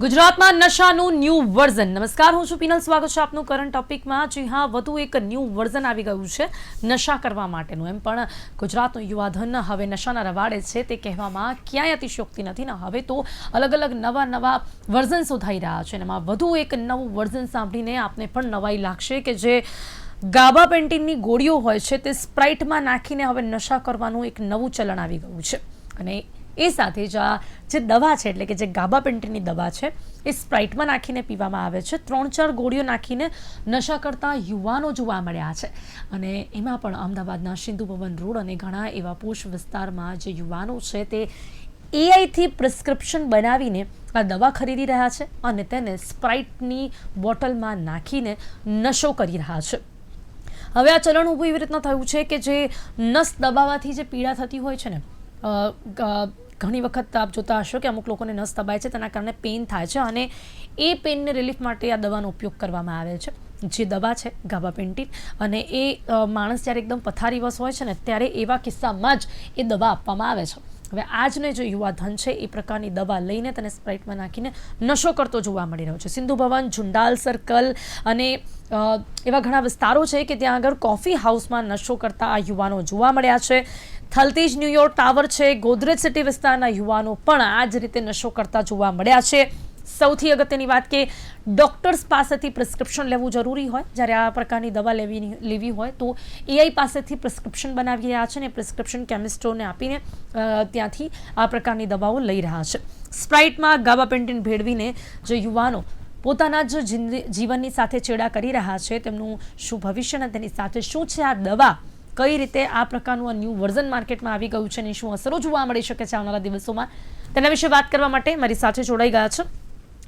ગુજરાતમાં નશાનું new version. નમસ્કાર, હું છું પીનલ. સ્વાગત છે આપનું કરંટ ટોપિકમાં. જી હા, વધુ એક ન્યૂ વર્ઝન આવી ગયું છે નશા કરવા માટેનું. એમ પણ ગુજરાતનું યુવાધન હવે નશાના રવાડે છે તે કહેવામાં ક્યાંય અતિશયોક્તિ નથી ને. હવે તો અલગ અલગ નવા વર્ઝન્સો થઈ રહ્યા છે. એમાં વધુ એક નવું વર્ઝન સાંભળીને આપને પણ નવાઈ લાગશે કે જે ગાબા પેન્ટિનની ગોળીઓ હોય છે તે સ્પ્રાઇટમાં નાખીને હવે નશા કરવાનું એક નવું ચલણ આવી ગયું છે. અને એ સાથે જ આ જે દવા છે, એટલે કે જે ગાબા પેન્ટિનની દવા છે, એ સ્પ્રાઇટમાં નાખીને પીવામાં આવે છે. 3-4 ગોળીઓ નાખીને નશા કરતા યુવાનો જોવા મળ્યા છે. અને એમાં પણ અમદાવાદના સિંધુ ભવન રોડ અને ઘણા એવા પોશ વિસ્તારમાં જે યુવાનો છે તે એઆઈથી પ્રિસ્ક્રિપ્શન બનાવીને આ દવા ખરીદી રહ્યા છે અને તેને સ્પ્રાઇટની બોટલમાં નાખીને નશો કરી રહ્યા છે. હવે આ ચલણ ઊભું એવી રીતના થયું છે કે જે નસ દબાવવાથી જે પીડા થતી હોય છે ને, ઘણી વખત આપ જોતા હશો કે અમુક લોકોને નસ દબાય છે, તેના કારણે પેઇન થાય છે અને એ પેઇનને રિલીફ માટે આ દવાનો ઉપયોગ કરવામાં આવે છે. જે દવા છે ગાબા પેન્ટિન, અને એ માણસ જ્યારે એકદમ પથારીવશ હોય છે ને ત્યારે એવા કિસ્સામાં જ એ દવા આપવામાં આવે છે. હવે આજનો જે યુવાધન છે એ પ્રકારની દવા લઈને તેને સ્પ્રાઇટમાં નાખીને નશો કરતો જોવા મળી રહ્યો છે. સિંધુ ભવન, ઝુંડાલ સર્કલ અને એવા ઘણા વિસ્તારો છે કે ત્યાં આગળ કોફી હાઉસમાં નશો કરતા આ યુવાનો જોવા મળ્યા છે. થલતેજ ન્યુયોર્ક ટાવર છે, ગોદરેજ સિટી વિસ્તારના યુવાનો પણ આ જ રીતે નશો કરતા જોવા મળ્યા છે. સૌથી અગત્યની વાત કે ડૉક્ટર્સ પાસેથી પ્રિસ્ક્રિપ્શન લેવું જરૂરી હોય. જ્યારે આ પ્રકારની દવા લેવી હોય તો એઆઈ પાસેથી પ્રિસ્ક્રિપ્શન બનાવી રહ્યા છે અને પ્રિસ્ક્રિપ્શન કેમિસ્ટોને આપીને ત્યાંથી આ પ્રકારની દવાઓ લઈ રહ્યા છે. સ્પ્રાઇટમાં ગાબા પેન્ટિન ભેળવીને જે યુવાનો પોતાના જ જીવનની સાથે ચેડા કરી રહ્યા છે, તેમનું શું ભવિષ્ય અને તેની સાથે શું છે આ દવા, કઈ રીતે આ પ્રકારનું આ ન્યૂ વર્ઝન માર્કેટમાં આવી ગયું છે અને શું અસરો જોવા મળી શકે છે આવનારા દિવસોમાં, તેના વિશે વાત કરવા માટે મારી સાથે જોડાઈ ગયા છે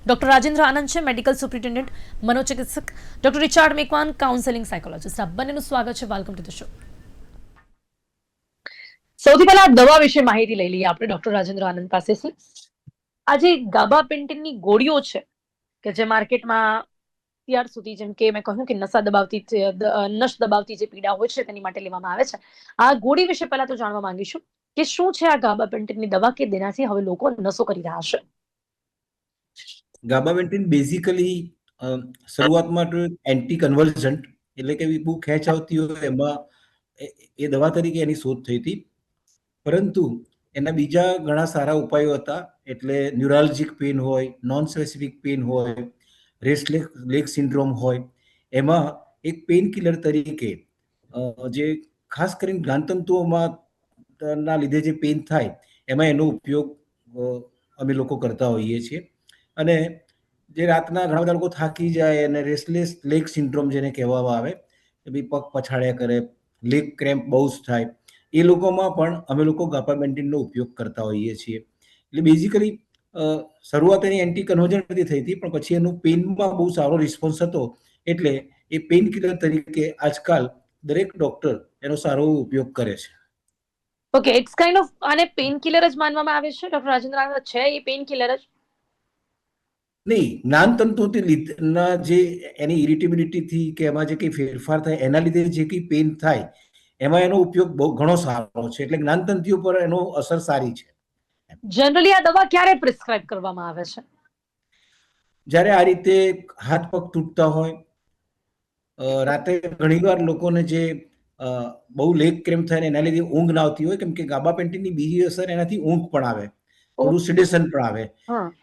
ડૉક્ટર રાજેન્દ્ર આનંદ છે, મેડિકલ સુપ્રિન્ટેન્ડન્ટ, મનોચિકિત્સક, doctor Richard Macwan, counselling psychologist. આપ બંનેનું સ્વાગત છે. Welcome to the show. સૌથી પહેલા દવા વિશે માહિતી લઈ લઈએ આપણે ડૉક્ટર રાજેન્દ્ર આનંદ પાસેથી. આ જે ગાબા પેન્ટિનની ગોળીઓ છે કે જે માર્કેટમાં ત્યાર સુધી, જેમ કે મેં કહ્યું કે નસ દબાવતી જે પીડા હોય છે તેની માટે લેવામાં આવે છે, આ ગોળી વિશે પહેલા તો જાણવા માંગીશું કે શું છે આ ગાબા પેન્ટિનની દવા કે જેનાથી હવે લોકો નશો કરી રહ્યા છે. ગાબાપેન્ટિન બેઝિકલી શરૂઆતમાં તો એન્ટી કન્વલ્સન્ટ, એટલે કે બહુ ખેંચ આવતી હોય એમાં એ દવા તરીકે એની શોધ થઈ હતી. પરંતુ એના બીજા ઘણા સારા ઉપાયો હતા. એટલે ન્યુરાલ્જિક પેઇન હોય, નોન સ્પેસિફિક પેઇન હોય, રેસ્ટલેસ લેગ સિન્ડ્રોમ હોય, એમાં એક પેઇન કિલર તરીકે જે ખાસ કરીને જ્ઞાનતંતુઓમાં ના લીધે જે પેઇન થાય એમાં એનો ઉપયોગ અમે લોકો કરતા હોઈએ છીએ. અને જે રાતના ઘણા બધા લોકો થાકી જાય અને રેસ્ટલેસ લેગ સિન્ડ્રોમ જેને કહેવામાં આવે, કે ભાઈ પગ પછાડ્યા કરે, લેગ ક્રેમ્પ બહુ જ થાય, એ લોકોમાં પણ અમે લોકો ગાબાપેન્ટિનનો ઉપયોગ કરતા હોઈએ છીએ. એટલે બેઝિકલી શરૂઆત એની એન્ટી કન્વર્જન્ટથી થઈ હતી, પણ પછી એનું પેઇનમાં બહુ સારો રિસ્પોન્સ હતો, એટલે એ પેઇન કિલર તરીકે આજકાલ દરેક ડોક્ટર એનો સારો ઉપયોગ કરે છે. ઓકે, ઇટ્સ કાઇન્ડ ઓફ આને પેઇન કિલર જ માનવામાં આવે છે ડૉક્ટર રાજેન્દ્ર આનંદ? છે એ પેઇન કિલર જ? નહીં, જ્ઞાનતંતુના જે એની ઇરિટેબિલિટીથી કે એમાં જે કંઈ ફેરફાર થાય એના લીધે જે કંઈ પેઇન થાય એમાં એનો ઉપયોગ બહુ ઘણો સારો છે. એટલે જ્ઞાનતંતુઓ પર એનો અસર સારી છે. જનરલી આ દવા ક્યારે પ્રિસ્ક્રાઇબ કરવામાં આવે છે? જ્યારે આ રીતે હાથ પગ તૂટતા હોય, રાતે ઘણીવાર લોકોને જે બહુ લેગ ક્રેમ્પ થાય ને એના લીધે ઊંઘ ના આવતી હોય, કેમ કે ગાબાપેન્ટિનની બીજી અસર એનાથી ઊંઘ પણ આવે, થોડું સિડેશન પણ આવે.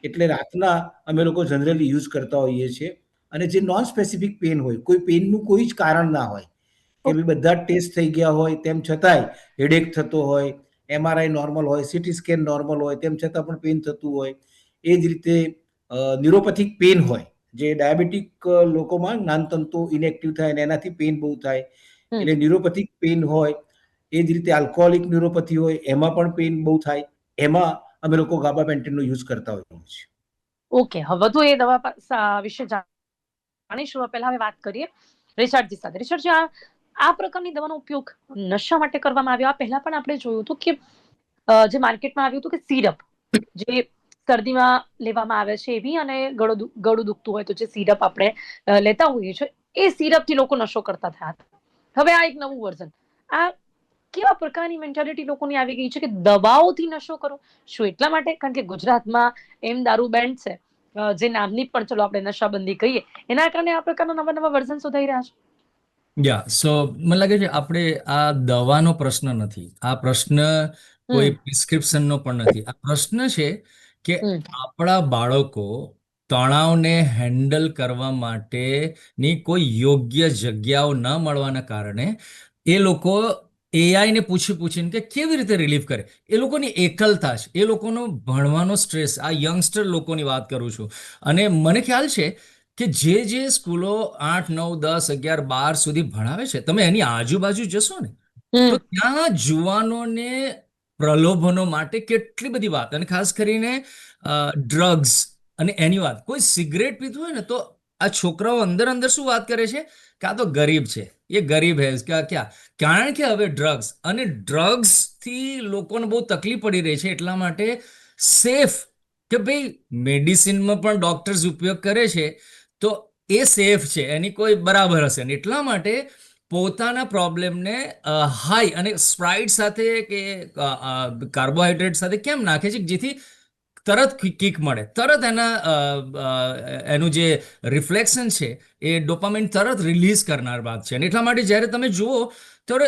એટલે રાતના અમે લોકો જનરલી યુઝ કરતા હોઈએ છીએ. અને જે નોન સ્પેસિફિક પેઇન હોય, કોઈ પેઇનનું કોઈ જ કારણ ના હોય, કે ભાઈ બધા જ ટેસ્ટ થઈ ગયા હોય તેમ છતાંય હેડેક થતો હોય, એમઆરઆઈ નોર્મલ હોય, સીટી સ્કેન નોર્મલ હોય, તેમ છતાં પણ પેઇન થતું હોય. એ જ રીતે ન્યુરોપેથિક પેઇન હોય, જે ડાયાબિટીક લોકોમાં જ્ઞાનતંતુ ઇનએક્ટિવ થાય અને એનાથી પેઇન બહુ થાય, એટલે ન્યુરોપેથિક પેઇન હોય. એ જ રીતે આલ્કોહોલિક ન્યુરોપેથી હોય, એમાં પણ પેઇન બહુ થાય. એમાં અમે લોકો ગાબાપેન્ટિનનો યુઝ કરતા હોઈએ છીએ. ઓકે, હવે વધુ એ દવા વિશે જાણીશું. પહેલા હવે વાત કરીએ રિચાર્ડજી સાથે. રિચાર્ડજી, આ પ્રકારની દવાનો ઉપયોગ નશા માટે કરવામાં આવ્યો. આ પહેલા પણ આપણે જોયું હતું કે જે માર્કેટમાં આવ્યું હતું કે સિરપ, જે શરદીમાં લેવામાં આવે છે એવી, અને ગળું દુખતું હોય તો જે સિરપ આપણે લેતા હોઈએ છીએ, એ સિરપથી લોકો નશો કરતા થયા હતા. હવે આ એક નવું વર્ઝન. આ કેવા પ્રકારની મેન્ટાલિટી લોકોની આવી ગઈ છે કે દવાઓથી નશો કરો? શું એટલા માટે કારણ કે ગુજરાતમાં એમ દારૂ બેન્ડ છે જે નામની પણ ચલો આપણે નશાબંધી કહીએ, એના કારણે આ પ્રકારના નવા નવા વર્ઝન શોધાઈ રહ્યા સો મને લાગે છે આપણે આ દવાનો પ્રશ્ન નથી, આ પ્રશ્ન કોઈ છે. પ્રિસ્ક્રિપ્શનનો પણ નથી. આ પ્રશ્ન છે કે હમ આપણા બાળકો તણાવને હેન્ડલ કરવા માટેની કોઈ યોગ્ય જગ્યાઓ ન મળવાના કારણે એ લોકો એઆઈને પૂછીને કે કેવી રીતે રિલીફ કરે. એ લોકોની એકલતા છે, એ લોકોનો ભણવાનો સ્ટ્રેસ, આ યંગસ્ટર લોકોની વાત કરું છું. અને મને ખ્યાલ છે કે જે સ્કૂલો 8, 9, 10, 11, 12 સુધી ભણાવે છે, તમે એની આજુબાજુ જશો ને તો હમ ત્યાં જુવાનોને પ્રલોભનો માટે કેટલી બધી વાત, અને ખાસ કરીને ડ્રગ્સ અને એની વાત. કોઈ સિગરેટ પીતું હોય ને તો આ છોકરાઓ અંદર અંદર શું વાત કરે છે કે આ તો ગરીબ છે, એ ગરીબ હે ક્યાં. કારણ કે હવે ડ્રગ્સથી લોકોને બહુ તકલીફ પડી રહી છે, એટલા માટે સેફ, કે ભાઈ મેડિસિનમાં પણ ડોક્ટર્સ ઉપયોગ કરે છે તો એ સેફ છે, એની કોઈ બરાબર હશે ને, એટલા માટે પોતાના પ્રોબ્લેમને હાઈ અને સ્પ્રાઇટ સાથે કે કાર્બોહાઈડ્રેટ સાથે કેમ નાખે છે જેથી તરત કિક મળે, તરત એનું જે રિફ્લેક્શન છે એ ડોપામાઇન તરત રિલીઝ કરનાર વાત છે. અને એટલા માટે જ્યારે તમે જુઓ ત્યારે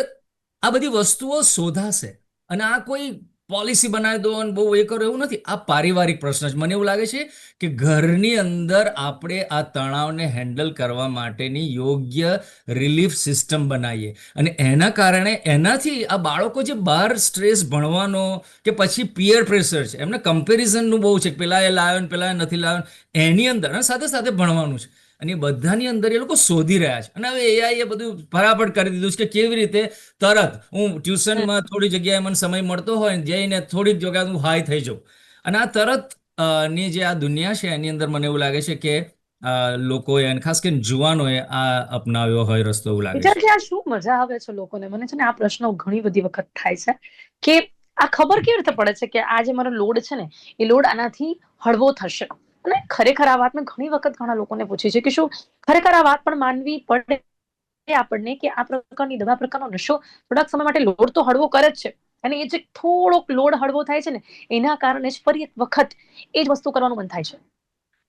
આ બધી વસ્તુઓ શોધાશે. અને આ કોઈ પોલિસી બનાવી દો અને બહુ એ કરો એવું નથી. આ પારિવારિક પ્રશ્ન છે. મને એવું લાગે છે કે ઘરની અંદર આપણે આ તણાવને હેન્ડલ કરવા માટેની યોગ્ય રિલીફ સિસ્ટમ બનાવીએ, અને એના કારણે એનાથી આ બાળકો જે બહાર સ્ટ્રેસ ભણવાનો કે પછી પિયર પ્રેશર છે, એમને કમ્પેરિઝનનું બહુ છે, પેલા એ લાવ્યો ને પેલા એ નથી લાવ્યો, એની અંદર અને સાથે સાથે ભણવાનું છે, અને એ બધાની અંદર એ લોકો શોધી રહ્યા છે. અને હવે એઆઈ એ બધું ફટાફટ કરી દીધું છે કે કેવી રીતે તરત હું ટ્યુશનમાં થોડી જગ્યાએ મને સમય મળતો હોય ને જઈને થોડીક જગ્યાએ હું હાઈ થઈ જાઉં. અને આ તરત ની જે આ દુનિયા છે એની અંદર મને એવું લાગે છે કે લોકોએ અને ખાસ કરીને જુવાનોએ આ અપનાવ્યો હોય રસ્તો, એવું લાગે છે. વિચારથી આ શું મજા આવે છે લોકોને. મને છે ને આ પ્રશ્ન ઘણી બધી વખત થાય છે કે આ ખબર કેવી રીતે પડે છે કે આ જે મારો લોડ છે ને એ લોડ આનાથી હળવો થશે. અને ખરેખર આ વાત મેં ઘણી વખત ઘણા લોકોને પૂછી છે કે શું ખરેખર આ વાત પણ માનવી પડે આપણને કે આ પ્રકારની દવા પ્રકારનો નશો થોડાક સમય માટે લોડ તો હળવો કરે જ છે, અને એ જે થોડોક લોડ હળવો થાય છે ને એના કારણે જ ફરી એક વખત એ જ વસ્તુ કરવાનું મન થાય છે.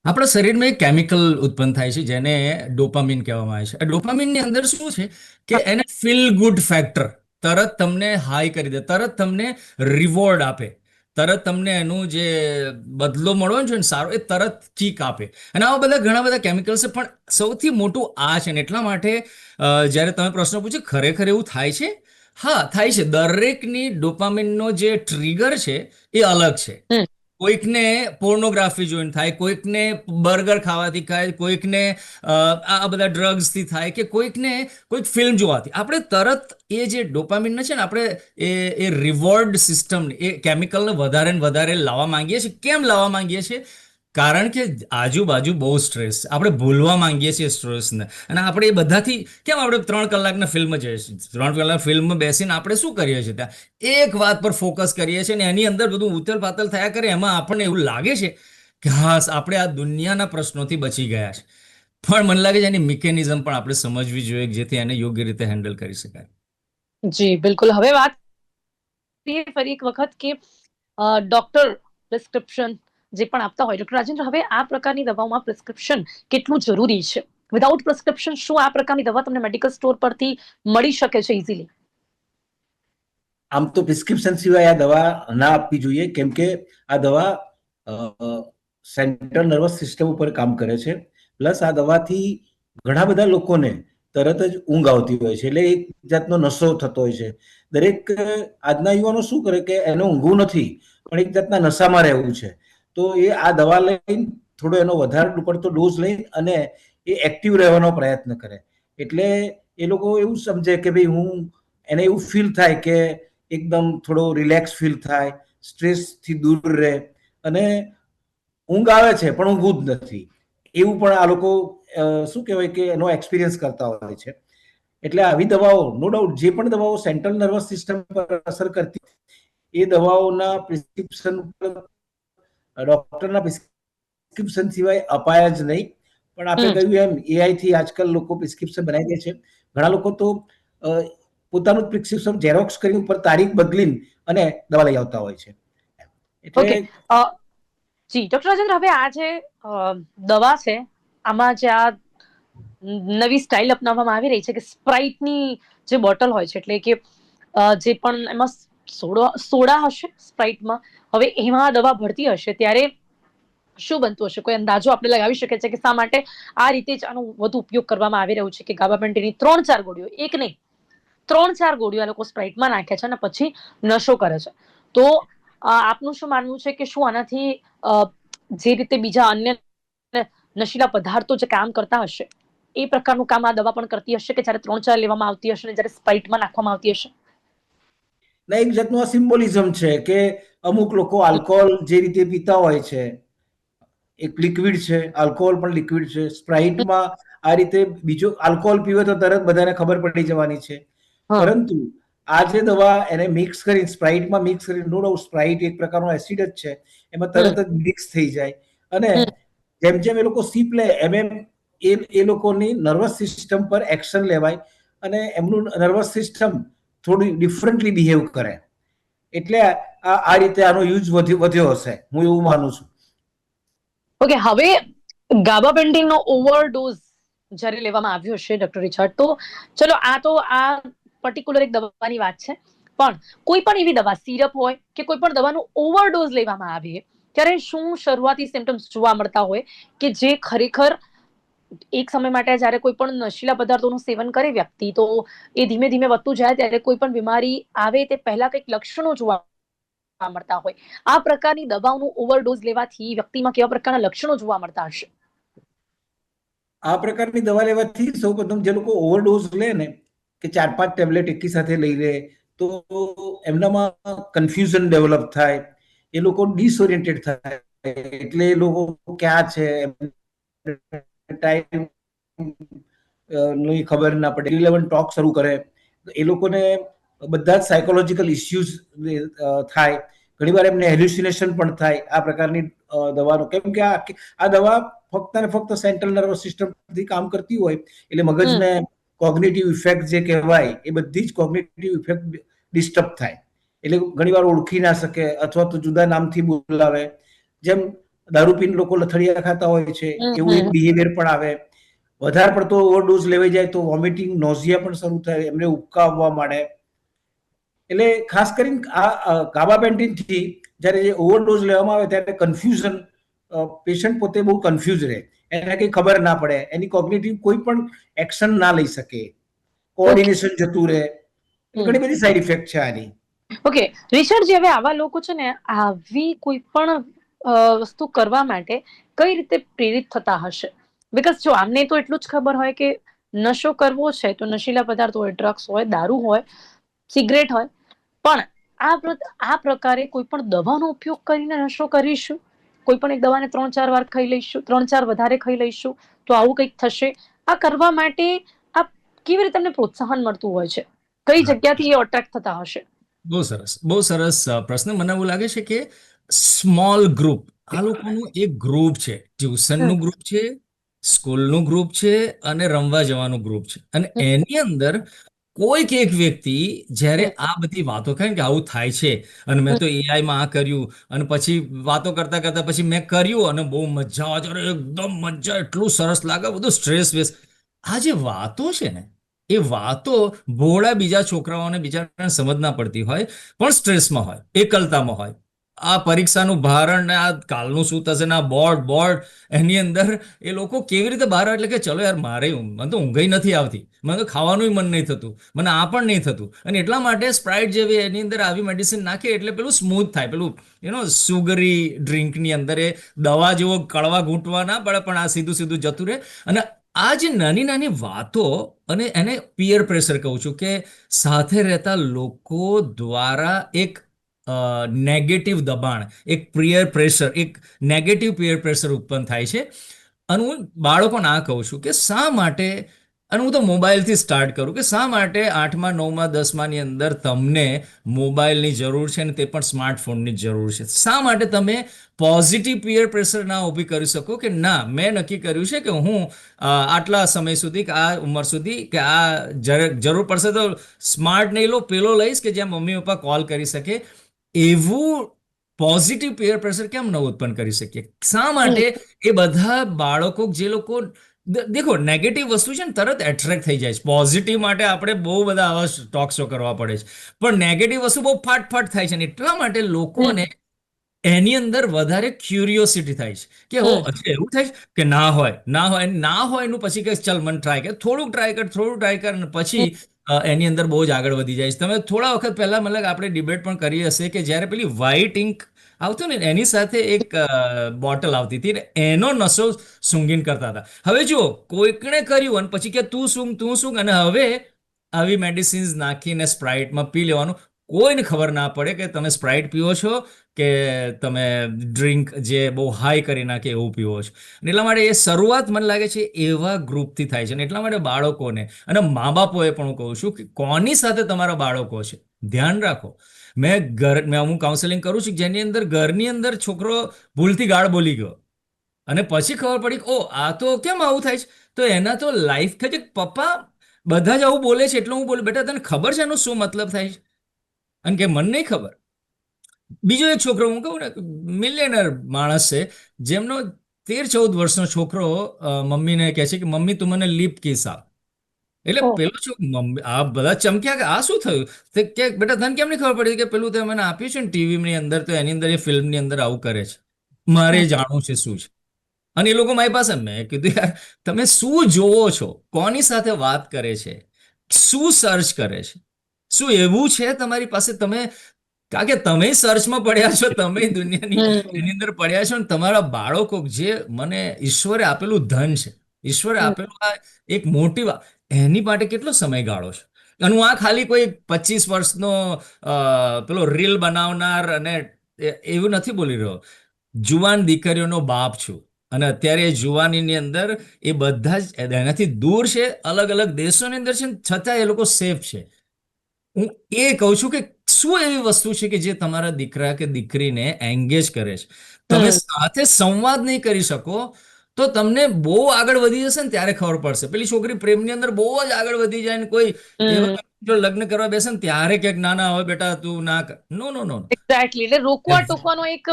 આપણા શરીરમાં એક કેમિકલ ઉત્પન્ન થાય છે જેને ડોપામિન કહેવામાં આવે છે. આ ડોપામિનની અંદર શું છે કે એને ફીલ ગુડ ફેક્ટર, તરત તમને હાઈ કરી દે, તરત તમને રિવોર્ડ આપે, તરત તમને એનું જે બદલો મળવાનો છે ને સારો, એ તરત ચીક આપે. અને આવા બધા ઘણા બધા કેમિકલ્સ છે. પણ સૌથી મોટું આ છે ને એટલા માટે જ્યારે તમે પ્રશ્ન પૂછો ખરેખર એવું થાય છે, હા થાય છે. દરેકની ડોપામિનનો જે ટ્રિગર છે એ અલગ છે. કોઈકને પોર્નોગ્રાફી જોઈને થાય, કોઈકને બર્ગર ખાવાથી થાય, કોઈકને આ બધા ડ્રગ્સથી થાય, કે કોઈકને કોઈક ફિલ્મ જોવાથી. આપણે તરત એ જે ડોપામિન છે ને આપણે એ રિવોર્ડ સિસ્ટમ, એ કેમિકલને વધારે ને વધારે લાવવા માંગીએ છીએ. કેમ લાવવા માંગીએ છીએ? કારણ કે આજુબાજુ બહુ સ્ટ્રેસ, આપણે ભૂલવા માંગીએ છીએ સ્ટ્રેસને. અને આપણે એ બધાથી કેમ આપણે 3 કલાકના ફિલ્મ જઈએ છીએ, 3 કલાક ફિલ્મ બેસીને આપણે શું કરીએ છીએ ત્યાં એક વાત પર ફોકસ કરીએ છીએ, અને એની અંદર બધું ઉથલ પાથલ થયા કરે. એમાં આપણને એવું લાગે છે કે હાસ આપણે આ દુનિયાના પ્રશ્નોથી બચી ગયા છે. પણ મને લાગે છે એની મિકેનિઝમ પણ આપણે સમજવી જોઈએ જેથી એને યોગ્ય રીતે હેન્ડલ કરી શકાય. જી બિલકુલ. હવે વાત ફરી એક વખત કે ડોક્ટર પ્રિસ્ક્રિપ્શન જે પણ આપતા હોય, ડોક્ટર રાજેન્દ્ર, હવે આ પ્રકારની દવાઓમાં પ્રિસ્ક્રિપ્શન કેટલું જરૂરી છે? વિધાઉટ પ્રિસ્ક્રિપ્શન શું આ પ્રકારની દવા તમને મેડિકલ સ્ટોર પરથી મળી શકે છે ઇઝીલી? આમ તો પ્રિસ્ક્રિપ્શન સિવાય આ દવા ના આપવી જોઈએ, કેમ કે આ દવા સેન્ટ્રલ નર્વસ સિસ્ટમ ઉપર કામ કરે છે. પ્લસ આ દવાથી ઘણા બધા લોકોને તરત જ ઊંઘ આવતી હોય છે, એટલે એક જાતનો નશો થતો હોય છે. દરેક આજના યુવાનો શું કરે કે એને ઊંઘવું નથી, પણ એક જાતના નશામાં રહેવું છે. તો એ આ દવા લઈને થોડો એનો વધારે પડતો ડોઝ લઈ અને એ એક્ટિવ રહેવાનો પ્રયત્ન કરે. એટલે એ લોકો એવું સમજે કે ભાઈ એને એવું ફીલ થાય કે એકદમ થોડો રિલેક્સ ફીલ થાય, સ્ટ્રેસથી દૂર રહે, અને ઊંઘ આવે છે પણ ઊંઘવું જ નથી, એવું પણ આ લોકો શું કહેવાય કે એનો એક્સપિરિયન્સ કરતા હોય છે. એટલે આવી દવાઓ નો ડાઉટ જે પણ દવાઓ સેન્ટ્રલ નર્વસ સિસ્ટમ પર અસર કરતી એ દવાઓના પ્રિસ્ક્રિપ્શન ડોક્ટરના પ્રિસ્ક્રિપ્શન સિવાય અપાય જ નહીં. પણ આપણે કહ્યું એમ એઆઈ થી આજકાલ લોકો પ્રિસ્ક્રિપ્શન બનાવી દે છે. ઘણા લોકો તો પોતાનું પ્રિસ્ક્રિપ્શન ઝેરોક્સ કરીને ઉપર તારીખ બદલીને અને દવા લઈ આવતા હોય છે. એટલે જી ડોક્ટર રાજેન્દ્ર, હવે આ જે દવા છે, આમાં જે આ નવી સ્ટાઇલ અપનાવવામાં આવી રહી છે કે સ્પ્રાઇટની જે બોટલ હોય છે, એટલે કે જે પણ એમાં સોડા હશે સ્પ્રાઇટમાં, હવે એમાં દવા ભળતી હશે ત્યારે શું બનતું હશે? કોઈ અંદાજો આપણે લગાવી શકે છે કે શા માટે આ રીતે જ આનો વધુ ઉપયોગ કરવામાં આવી રહ્યો છે કે ગાબાપેન્ટીની 3-4 ગોળીઓ, એક નહીં 3-4 ગોળીઓ આ લોકો સ્પ્રાઇટમાં નાખે છે અને પછી નશો કરે છે? તો આપનું શું માનવું છે કે શું આનાથી જે રીતે બીજા અન્ય નશીલા પદાર્થો જે કામ કરતા હશે એ પ્રકારનું કામ આ દવા પણ કરતી હશે કે જ્યારે 3-4 લેવામાં આવતી હશે ને જ્યારે સ્પ્રાઇટમાં નાખવામાં આવતી હશે? ના, એક જાતનું આ સિમ્બોલિઝમ છે કે અમુક લોકો આલ્કોહોલ જે રીતે પીતા હોય છે, એક લિક્વિડ છે, આલ્કોહોલ પણ લિક્વિડ છે. સ્પ્રાઇટમાં આ રીતે બીજો આલ્કોહોલ પીવે તો તરત બધાને ખબર પડી જવાની છે. હા. પરંતુ આ જે દવા એને મિક્સ કરી સ્પ્રાઇટમાં મિક્સ કરી, નો ડાઉટ સ્પ્રાઇટ એક પ્રકારનો એસિડ જ છે, એમાં તરત જ મિક્સ થઈ જાય અને જેમ જેમ એ લોકો સીપ લે એમ એમ એ લોકોની નર્વસ સિસ્ટમ પર એક્શન લેવાય અને એમનું નર્વસ સિસ્ટમ થોડું ડિફરન્ટલી બિહેવ કરે. એટલે આ રીતે આનો યુઝ વધ્યો હશે, હું એવું માનું છું. ઓકે, હવે ગાબાપેન્ટીનનો ઓવરડોઝ જ્યારે લેવામાં આવ્યો છે ડોક્ટર રિચાર્ડ, તો ચલો આ તો આ પર્ટિક્યુલર એક દવાની વાત છે, પણ કોઈ પણ એવી દવા, સિરપ હોય કે કોઈ પણ દવાનો ઓવરડોઝ લેવામાં આવે ત્યારે શું શરૂઆતી સિમ્પટમ્સ જોવા મળતા હોય કે જે ખરેખર એક સમય માટે જ્યારે કોઈ પણ નશીલા પદાર્થોનું સેવન કરે વ્યક્તિ તો એ ધીમે ધીમે વધતું જાય ત્યારે કોઈ પણ બીમારી આવે તે પહેલા કંઈક લક્ષણો જોવા મળતા હોય, આ પ્રકારની દવાઓનું ઓવરડોઝ લેવાથી વ્યક્તિમાં કેવા પ્રકારના લક્ષણો જોવા મળતા હશે? આ પ્રકારની દવા લેવાથી સૌપ્રથમ જે લોકો ઓવરડોઝ લે ને, કે 4-5 ટેબ્લેટ એકી સાથે લઈ લે, તો એમનામાં કન્ફ્યુઝન ડેવલપ થાય, એ લોકો ડિસઓરિએન્ટેડ થાય, એટલે એ લોકો ક્યાં છે ટાઈમ ની ખબર ના પડે, 11 ટોક શરૂ કરે, એ લોકોને બધા જ સાયકોલોજીકલ ઇસ્યુઝ થાય, ઘણીવાર એમને હેલ્યુસિનેશન પણ થાય આ પ્રકારની દવાનો. કેમ કે આ દવા ફક્ત ને ફક્ત સેન્ટ્રલ નર્વસ સિસ્ટમથી કામ કરતી હોય એટલે મગજને કોગ્નિટિવ ઇફેક્ટ જે કહેવાય એ બધી જ કોગ્નિટિવ ઇફેક્ટ ડિસ્ટર્બ થાય, એટલે ઘણીવાર ઓળખી ના શકે અથવા તો જુદા નામથી બોલાવે. જેમ દારૂ પીને લોકો લથડિયા ખાતા હોય છે એવું એક બિહેવિયર પણ આવે. વધારે પડતો ઓવરડોઝ લેવાઈ જાય તો વોમિટિંગ, નોઝિયા પણ શરૂ થાય, એમને ઉબકા આવવા માંડે. એટલે ખાસ કરીને આ ગાબાપેન્ટીનથી જ્યારે જે ઓવરડોઝ લેવામાં આવે ત્યારે કન્ફ્યુઝન, પેશન્ટ પોતે બહુ કન્ફ્યુઝ રહે, એને કંઈ ખબર ના પડે, એની કોગ્નિટિવ કોઈ પણ એક્શન ના લઈ શકે, કોઓર્ડિનેશન જતું રહે, ઘણી બધી સાઈડ ઇફેક્ટ છે આની. ઓકે રિચર્ડજી, હવે આવા લોકો છે ને આવી કોઈ પણ વસ્તુ કરવા માટે કઈ રીતે પ્રેરિત થતા હશે? બીકોઝ જો આમને તો એટલું જ ખબર હોય કે નશો કરવો છે તો નશીલા પદાર્થ હોય, ડ્રગ્સ હોય, દારૂ હોય, સિગરેટ હોય, પણ આ પ્રકારે કોઈ પણ દવાનો ઉપયોગ કરીને નશો કરીશું, કોઈ પણ એક દવાને 3-4 વાર ખાઈ લઈશું, 3-4 વધારે ખાઈ લઈશું તો આવું કંઈક થશે. આ કરવા માટે આ કેવી રીતે તમને પ્રોત્સાહન મળતું હોય છે? કઈ જગ્યાથી એ અટ્રેક્ટ થતા હશે? બહુ સરસ પ્રશ્ન. મને એવું લાગે છે કે સ્મોલ ગ્રુપ, આ લોકોનું એક ગ્રુપ છે, ટ્યુશનનું ગ્રુપ છે, સ્કૂલનું ગ્રુપ છે અને રમવા જવાનું ગ્રુપ છે, અને એની અંદર કોઈક એક વ્યક્તિ જ્યારે આ બધી વાતો કરે કે આવું થાય છે અને મેં તો એઆઈમાં આ કર્યું અને પછી વાતો કરતા કરતા પછી મેં કર્યું અને બહુ મજા આવે છે, અરે એકદમ મજા, એટલું સરસ લાગે, બધું સ્ટ્રેસ વેસ, આ જે વાતો છે ને એ વાતો ભોળા બીજા છોકરાઓને બીજાને સમજ ના પડતી હોય, પણ સ્ટ્રેસમાં હોય, એકલતામાં હોય, આ પરીક્ષાનું ભારણ ને આ કાલનું શું થશે ને આ બોર્ડ એની અંદર એ લોકો કેવી રીતે બહાર આવે, એટલે કે ચલો યાર મને તો ઊંઘ નથી આવતી, મને તો ખાવાનું મન નહીં થતું, મને આ પણ નહીં થતું, અને એટલા માટે સ્પ્રાઇટ જેવી એની અંદર આવી મેડિસિન નાખે એટલે પેલું સ્મૂથ થાય, પેલું સુગરી ડ્રિંકની અંદર એ દવા જેવો કડવા ઘૂંટવા ના પડે પણ આ સીધું સીધું જતું રહે. અને આ જે નાની નાની વાતો, અને એને પિયર પ્રેશર કહું છું કે સાથે રહેતા લોકો દ્વારા એક નેગેટિવ દબાણ, એક પિયર પ્રેશર, એક નેગેટિવ પિયર પ્રેશર ઉત્પન્ન થાય છે. અને હું બાળકોને આ કહું છું કે શા માટે, અને હું તો મોબાઈલથી સ્ટાર્ટ કરું કે શા માટે 8મા 9મા 10માની અંદર તમને મોબાઈલની જરૂર છે અને તે પણ સ્માર્ટફોનની જરૂર છે? શા માટે તમે પોઝિટિવ પિયર પ્રેશર ના ઊભી કરી શકો કે ના મેં નક્કી કર્યું છે કે હું આટલા સમય સુધી કે આ ઉંમર સુધી કે આ જરૂર પડશે તો સ્માર્ટ નહીં લો, પેલો લઈશ કે જ્યાં મમ્મી પપ્પા કોલ કરી શકે, એવું પોઝિટિવ peer પ્રેશર કેમ ન ઉત્પન્ન કરી શકીએ? શા માટે એ બધા બાળકો જે લોકો દેખો નેગેટિવ વસ્તુ છે ને તરત એટ્રેક્ટ થઈ જાય છે. પોઝિટિવ માટે આપણે બહુ બધા આવા ટોક શો કરવા પડે છે, પણ નેગેટિવ વસ્તુ બહુ ફાટફાટ થાય છે ને એટલા માટે લોકોને એની અંદર વધારે ક્યુરિયોસિટી થાય છે કે અચ્છા એવું થાય છે કે ના હોય એનું પછી કે ચલ મને ટ્રાય કર, થોડુંક ટ્રાય કર અને પછી એની અંદર બહુ જ આગળ વધી જાય છે. તમે થોડા વખત પહેલા મતલબ આપણે ડિબેટ પણ કરી હશે કે જ્યારે પેલી વ્હાઇટ ઇંક આવતું ને એની સાથે એક બોટલ આવતી હતી ને એનો નશો સૂંઘીને કરતા હતા. હવે જુઓ કોઈકણે કર્યું અને પછી કે તું સૂંઘ અને હવે આવી મેડિસિન્સ નાખીને સ્પ્રાઇટમાં પી લેવાનું. કોઈને ખબર ના પડે કે તમે સ્પ્રાઇટ પીવો છો કે તમે ડ્રિંક જે બહુ હાઈ કરી નાખે એવું પીવો છો. અને એટલા માટે એ શરૂઆત મને લાગે છે એવા ગ્રુપથી થાય છે. અને એટલા માટે બાળકોને અને મા બાપોએ પણ હું કહું છું કે કોની સાથે તમારા બાળકો છે ધ્યાન રાખો. મેં હું કાઉન્સેલિંગ કરું છું જેની અંદર ઘરની અંદર છોકરો ભૂલથી ગાળ બોલી ગયો અને પછી ખબર પડી કે ઓ આ તો કેમ આવું થાય છે, તો એના તો લાઈફ કે પપ્પા બધા જ આવું બોલે છે એટલે હું બોલું. બેટા તને ખબર છે એનો શું મતલબ થાય છે? અને કે મને નહીં ખબર. બીજો એક છોકરો હું કહું ને મિલિયનર માણસ છે જેમનો 13-14 વર્ષનો છોકરો મમ્મીને કહે છે કે મમ્મી તું મને લિપ કિસ આપ. એટલે પેલો મમ્મી આ બધા ચમક્યા કે આ શું થયું? કે બેટા તને કેમ નહીં ખબર પડી કે પેલું તે મને આપ્યું છે ને ટીવીની અંદર તો એની અંદર એ ફિલ્મની અંદર આવું કરે છે, મારે જાણવું છે શું છે. અને એ લોકો મારી પાસે, મેં કીધું યાર તમે શું જોવો છો, કોની સાથે વાત કરે છે, શું સર્ચ કરે છે, શું એવું છે તમારી પાસે? કારણ કે તમે સર્ચમાં પડ્યા છો, તમે દુનિયાની એની અંદર પડ્યા છો, અને તમારા બાળકો જે મને ઈશ્વરે આપેલું ધન છે, ઈશ્વરે આપેલું આ એક મોટી વાત, એની માટે કેટલો સમય ગાળો છે. અને હું આ ખાલી કોઈ 25 વર્ષનો પેલો રીલ બનાવનાર અને એવું નથી બોલી રહ્યો. જુવાન દીકરીઓનો બાપ છું અને અત્યારે એ જુવાનીની અંદર એ બધા જ એનાથી દૂર છે, અલગ અલગ દેશોની અંદર છે, છતાં એ લોકો સેફ છે. હું એ કહું છું કે શું એવી વસ્તુ છે કે જે તમારા દીકરા કે દીકરીને એંગેજ કરે છે? તમે સાથે સંવાદ નહીં કરી શકો તો તમને બહુ આગળ વધી જશે ને ત્યારે ખબર પડશે. પેલી છોકરી પ્રેમની અંદર બહુ જ આગળ વધી જાય ને કોઈ જો લગ્ન કરવા બેસે ને ત્યારે ક્યાંક ના હવે બેટા તું ના કર. નો. એક્ઝેક્ટલી. એટલે રોકવા ટોકવાનો એક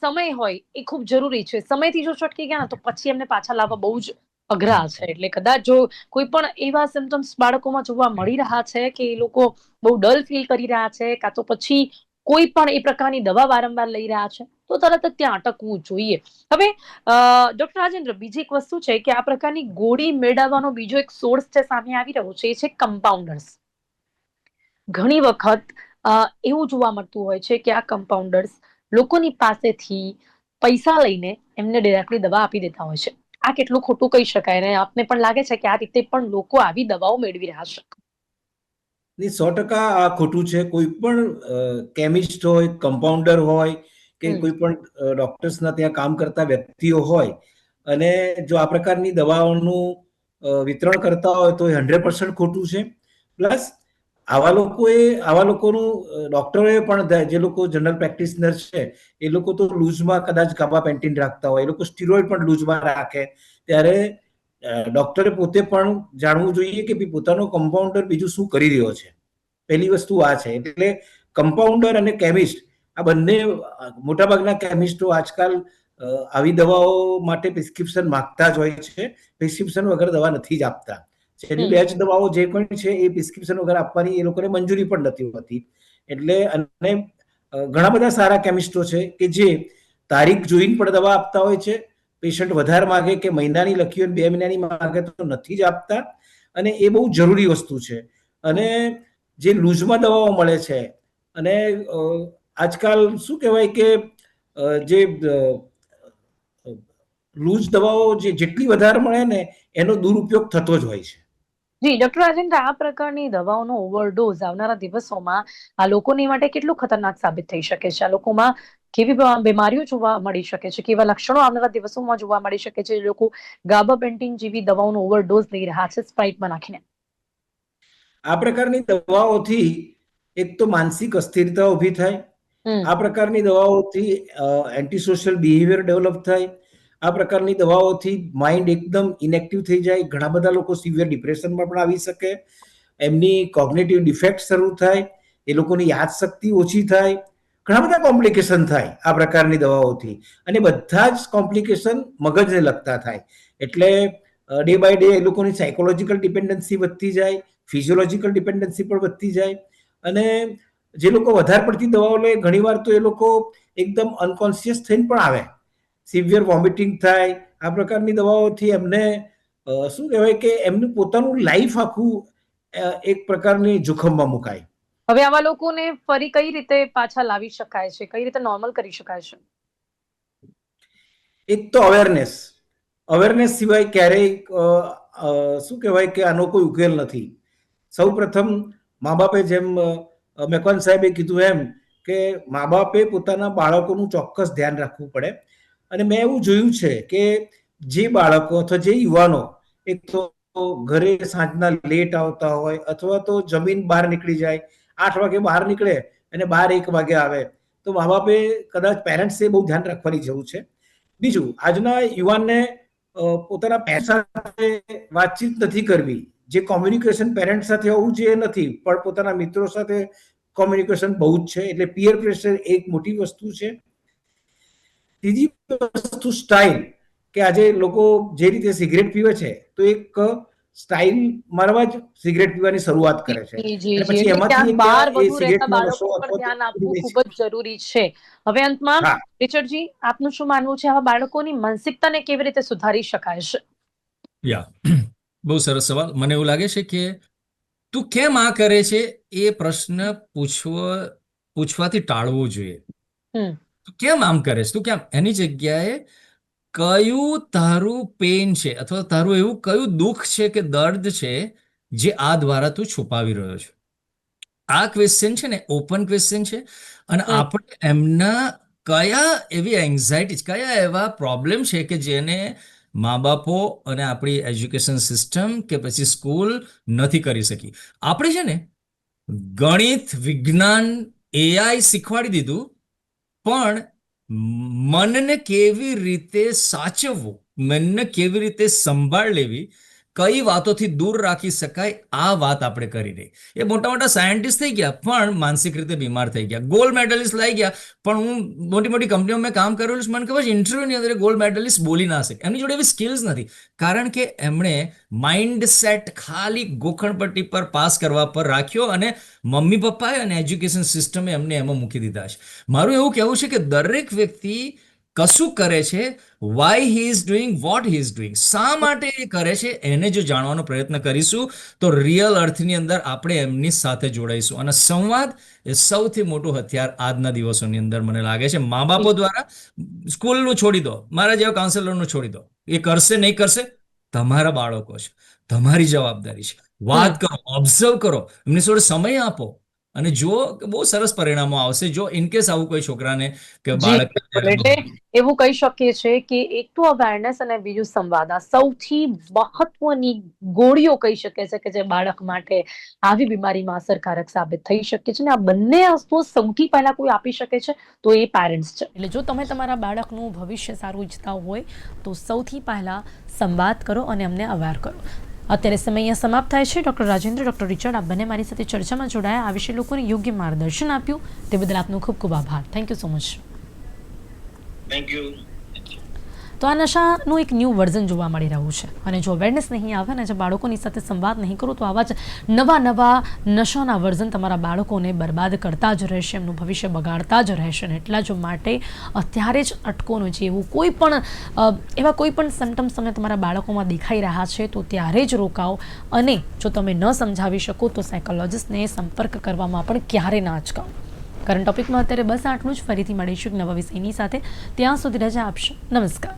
સમય હોય એ ખૂબ જરૂરી છે. સમયથી જો છટકી ગયા ને તો પછી એમને પાછા લાવવા બહુ જ અઘરા છે. એટલે કદાચ જો કોઈ પણ એવા સિમ્પટમ્સ બાળકોમાં જોવા મળી રહ્યા છે કે એ લોકો બહુ ડલ ફીલ કરી રહ્યા છે, કાં તો પછી કોઈ પણ એ પ્રકારની દવા વારંવાર લઈ રહ્યા છે, તો તરત જ ત્યાં અટકવું જોઈએ. હવે ડોક્ટર રાજેન્દ્ર, બીજી એક વસ્તુ છે કે આ પ્રકારની ગોળી મેળવવાનો બીજો એક સોર્સ છે સામે આવી રહ્યો છે, એ છે કમ્પાઉન્ડર્સ. ઘણી વખત એવું જોવા મળતું હોય છે કે આ કમ્પાઉન્ડર્સ લોકોની પાસેથી પૈસા લઈને એમને ડાયરેક્ટલી દવા આપી દેતા હોય છે. આ કેટલું ખોટું કહી શકાય ને આપને પણ લાગે છે કે આ રીતે પણ લોકો આવી દવાઓ મેળવી રહ્યા છે? 100% આ ખોટું છે. કોઈ પણ કેમિસ્ટ હોય, કમ્પાઉન્ડર હોય કે કોઈ પણ ડોક્ટર્સના ત્યાં કામ કરતા વ્યક્તિઓ હોય અને જો આ પ્રકારની દવાઓનું વિતરણ કરતા હોય તો એ 100% ખોટું છે. પ્લસ આવા લોકોનું ડોક્ટરોએ પણ, જે લોકો જનરલ પ્રેક્ટિશનર છે એ લોકો તો લૂઝમાં કદાચ ગાબાપેન્ટીન રાખતા હોય, એ લોકો સ્ટીરોઇડ પણ લૂઝમાં રાખે, ત્યારે ડોક્ટરે પોતે પણ જાણવું જોઈએ કે પોતાનો કમ્પાઉન્ડર બીજું શું કરી રહ્યો છે. પહેલી વસ્તુ આ છે. એટલે કમ્પાઉન્ડર અને કેમિસ્ટ આ બંને, મોટાભાગના કેમિસ્ટો આજકાલ આવી દવાઓ માટે પ્રિસ્ક્રિપ્શન માંગતા જ હોય છે. પ્રિસ્ક્રિપ્શન વગર દવા નથી જ આપતા. છેલ્લી 2 જ દવાઓ જે પણ છે એ પ્રિસ્ક્રિપ્શન વગર આપવાની એ લોકોને મંજૂરી પણ નથી હોતી. એટલે અને ઘણા બધા સારા કેમિસ્ટો છે કે જે તારીખ જોઈને પણ દવા આપતા હોય છે. પેશન્ટ વધારે માગે કે મહિનાની લખી હોય 2 મહિનાની માગે તો નથી જ આપતા, અને એ બહુ જરૂરી વસ્તુ છે. અને જે લૂઝમાં દવાઓ મળે છે, અને આજકાલ શું કહેવાય કે જે લૂઝ દવાઓ જેટલી વધારે મળે ને એનો દુરુપયોગ થતો જ હોય છે. જી ડોક્ટર રાજેન્દ્ર, આ પ્રકારની દવાઓનો ઓવરડોઝ આવનારા દિવસોમાં આ લોકોની માટે કેટલું ખતરનાક સાબિત થઈ શકે છે? આ લોકોમાં કેવી બીમારીઓ જોવા મળી શકે છે, કેવા લક્ષણો આવનારા દિવસોમાં જોવા મળી શકે છે? લોકો ગાબાપેન્ટીન જેવી દવાઓનો ઓવરડોઝ લઈ રહ્યા છે સ્પ્રાઇટમાં નાખીને. આ પ્રકારની દવાઓથી એક તો માનસિક અસ્થિરતા ઊભી થાય. આ પ્રકારની દવાઓથી એન્ટી સોશિયલ બિહેવિયર ડેવલપ થાય. આ પ્રકારની દવાઓથી માઇન્ડ એકદમ ઇનેક્ટિવ થઈ જાય. ઘણા બધા લોકો સિવિયર ડિપ્રેશનમાં પણ આવી શકે. એમની કોગ્નિટિવ ડિફેક્ટ શરૂ થાય. એ લોકોની યાદશક્તિ ઓછી થાય. ઘણા બધા કોમ્પ્લિકેશન થાય આ પ્રકારની દવાઓથી, અને બધા જ કોમ્પ્લિકેશન મગજને લગતા થાય. એટલે ડે બાય ડે એ લોકોની સાયકોલોજીકલ ડિપેન્ડન્સી વધતી જાય, ફિઝિયોલોજીકલ ડિપેન્ડન્સી પણ વધતી જાય, અને જે લોકો વધારે પડતી દવાઓ લે ઘણીવાર તો એ લોકો એકદમ અનકોન્શિયસ થઈને પણ આવે, સિવિયર વોમિટિંગ થાય. આ પ્રકારની દવાઓથી એમને શું કહેવાય કે એમનું પોતાનું લાઈફ આખું એક પ્રકારની જોખમમાં મુકાય. હવે આવા લોકોને ફરી કઈ રીતે પાછા લાવી શકાય છે, કઈ રીતે નોર્મલ કરી શકાય છે? એક તો અવેરનેસ સિવાય ક્યારેય શું કહેવાય કે આનો કોઈ ઉકેલ નથી. સૌ પ્રથમ મા બાપે, જેમ મેકોન સાહેબે કીધું એમ, કે મા બાપે પોતાના બાળકોનું ચોક્કસ ધ્યાન રાખવું પડે. અને મેં એવું જોયું છે કે જે બાળકો અથવા જે યુવાનો એક તો ઘરે સાંજના લેટ આવતા હોય, અથવા તો જમીન બહાર નીકળી જાય, 8 વાગે બહાર નીકળે અને 12-1 વાગે આવે, તો મા બાપે કદાચ પેરેન્ટ્સે બહુ ધ્યાન રાખવાની જરૂર છે. બીજું, આજના યુવાનને પોતાના પૈસા સાથે વાતચીત નથી કરવી. જે કોમ્યુનિકેશન પેરેન્ટ સાથે હોવું જોઈએ નથી, પણ પોતાના મિત્રો સાથે કોમ્યુનિકેશન બહુ જ છે. એટલે પિયર પ્રેશર એક મોટી વસ્તુ છે. ત્રીજી વસ્તુ સ્ટાઇલ, કે આજે લોકો જે રીતે સિગરેટ પીવે છે, તો એક સ્ટાઇલ મારવા જ સિગરેટ પીવાની શરૂઆત કરે છે, જી જી અને જી, પછી એટલે એમાંથી ક્યાંક એક બહાર એ વધુ રહેતા સિગરેટનો બાળકો નશો પર અથવા ધ્યાન તો આપવું લે ખૂબ છે. જ જરૂરી છે. હવે અંતમાં હા, રિચર્ડજી, આપનું શું માનવું છે, આવા બાળકોની માનસિકતાને કેવી રીતે સુધારી શકાય છે? યા બહુ સરસ સવાલ. મને એવું લાગે છે કે તું કેમ આ કરે છે એ પ્રશ્ન પૂછવાથી ટાળવો જોઈએ. હમ તું કેમ આમ કરે છે, તું કેમ, એની જગ્યાએ કયું તારું પેન છે, અથવા તારું એવું કયું દુઃખ છે કે દર્દ છે જે આ દ્વારા તું છુપાવી રહ્યો છે. આ ક્વેશ્ચન છે ને ઓપન ક્વેશ્ચન છે, અને હમ આપણે એમના કયા એવી એન્ઝાયટી, કયા એવા પ્રોબ્લેમ છે કે જેને મા બાપો અને આપણી એજ્યુકેશન સિસ્ટમ કે પછી સ્કૂલ નથી કરી શકી. આપણે છે ને ગણિત, વિજ્ઞાન, એઆઈ શીખવાડી દીધું, પણ મનને કેવી રીતે સાચવવું, મનને કેવી રીતે સંભાળ લેવી, કઈ વાતોથી દૂર રાખી શકાય, આ વાત આપણે કરી રહી. એ મોટા મોટા સાયન્ટિસ્ટ થઈ ગયા પણ માનસિક રીતે બીમાર થઈ ગયા, ગોલ્ડ મેડલિસ્ટ લઈ ગયા, પણ હું મોટી મોટી કંપનીઓમાં મેં કામ કરેલું છે, મને ખબર છે ઇન્ટરવ્યુની અંદર ગોલ્ડ મેડલિસ્ટ બોલી ના શકે, એમની જોડે એવી સ્કિલ્સ નથી, કારણ કે એમણે માઇન્ડ સેટ ખાલી ગોખણપટ્ટી પર પાસ કરવા પર રાખ્યો, અને મમ્મી પપ્પાએ અને એજ્યુકેશન સિસ્ટમે એમને એમાં મૂકી દીધા છે. મારું એવું કહેવું છે કે દરેક વ્યક્તિ કશું કરે છે, Y he is doing what he is doing, શા માટે એ કરે છે, એને જો જાણવાનો પ્રયત્ન કરીશું તો રિયલ અર્થની અંદર આપણે એમની સાથે જોડાઈશું. અને સંવાદ એ સૌથી મોટું હથિયાર આજના દિવસોની અંદર મને લાગે છે. મા બાપો દ્વારા સ્કૂલનું છોડી દો, મારા જેવા કાઉન્સેલરનું છોડી દો, એ કરશે નહીં કરશે, તમારા બાળકો છે, તમારી જવાબદારી છે. વાત કરો, ઓબ્ઝર્વ કરો, એમની જોડે સમય આપો, અને જો બહુ સરસ પરિણામો આવશે. જો ઇનકેસ આવું કોઈ છોકરાને કે જી બાળક, બિલકુલ. એટલે એવું કહી શકીએ છે કે એક તો અવેરનેસ અને બીજું સંવાદ, આ સૌથી મહત્વની ગોળીઓ કહી શકે છે કે જે બાળક માટે આવી બીમારીમાં અસરકારક સાબિત થઈ શકે છે. ને આ બંને વસ્તુઓ સૌથી પહેલા કોઈ આપી શકે છે તો એ પેરેન્ટ્સ છે. એટલે જો તમે તમારા બાળકનું ભવિષ્ય સારું ઈચ્છતા હોય તો સૌથી પહેલા સંવાદ કરો અને અમને અવેર કરો. અત્યારે સમય અહીંયા સમાપ્ત થાય છે. ડૉક્ટર રાજેન્દ્ર, ડૉક્ટર રિચર્ડ, આપ બંને મારી સાથે ચર્ચામાં જોડાયા, આ વિશે લોકોને યોગ્ય માર્ગદર્શન આપ્યું, તે બદલ આપનો ખૂબ ખૂબ આભાર. Thank you so much. Thank you. તો આ નશાનું એક ન્યૂ વર્ઝન જોવા મળી રહ્યું છે, અને જો અવેરનેસ નહીં આવે ને જો બાળકોની સાથે સંવાદ નહીં કરો તો આવા જ નવા નશાના વર્ઝન તમારા બાળકોને બરબાદ કરતા જ રહેશે, એમનું ભવિષ્ય બગાડતા જ રહેશે. અને એટલા જ માટે અત્યારે જ અટકોનું છે એવા કોઈ પણ સિમ્ટમ્સ તમને તમારા બાળકોમાં દેખાઈ રહ્યા છે તો ત્યારે જ રોકાઓ, અને જો તમે ન સમજાવી શકો તો સાયકોલોજિસ્ટને સંપર્ક કરવામાં પણ ક્યારે ના અચકાવો. કરંટ ટોપિકમાં અત્યારે બસ આટલું જ. ફરીથી મળીશું એક નવા વિષયની સાથે. ત્યાં સુધી રજા આપશો. નમસ્કાર.